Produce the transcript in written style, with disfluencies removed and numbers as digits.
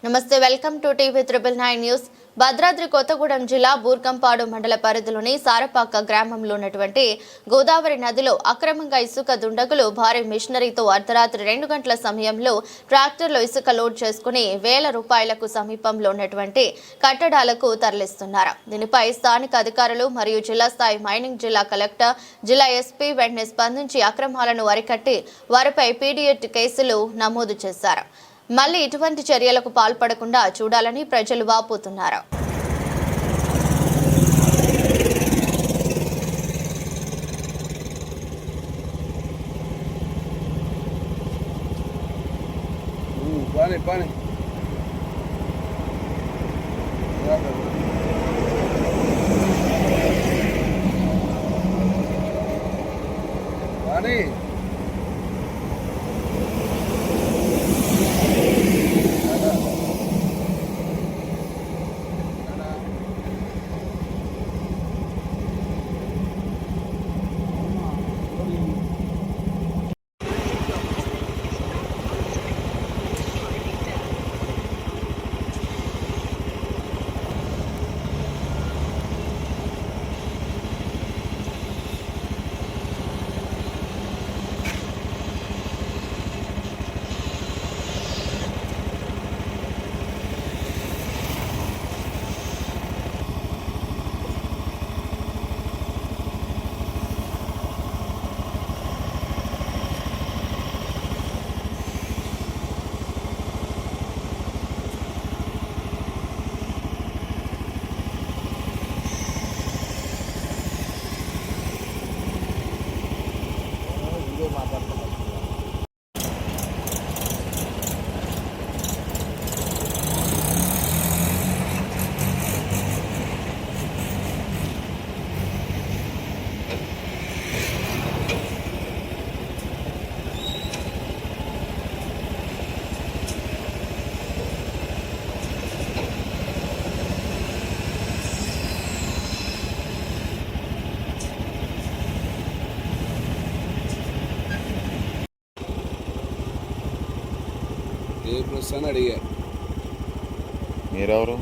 నమస్తే, welcome to TV 999 news. Bhadradri Kothagudem జిల్లా బూర్గంపాడు మండల పరిధిలోని సారపాక గ్రామంలో ఉన్నటువంటి గోదావరి నదిలో అక్రమంగా ఇసుక దుండగులు భారీ మిషనరీతో అర్ధరాత్రి 2 గంటల సమయంలో ట్రాక్టర్లో ఇసుక లోడ్ చేసుకుని వేల రూపాయలకు సమీపంలో ఉన్నటువంటి కట్టడాలకు తరలిస్తున్నారు. దీనిపై స్థానిక అధికారులు మరియు జిల్లా స్థాయి మైనింగ్ జిల్లా కలెక్టర్, జిల్లా ఎస్పీ వెంటనే స్పందించి అక్రమాలను అరికట్టి వారిపై పీడీఎట్ కేసులు నమోదు చేశారు. మళ్లీ ఇటువంటి చర్యలకు పాల్పడకుండా చూడాలని ప్రజలు వాపోతున్నారు. ఏ ప్రశ్న అడిగారు? మీరెవరు?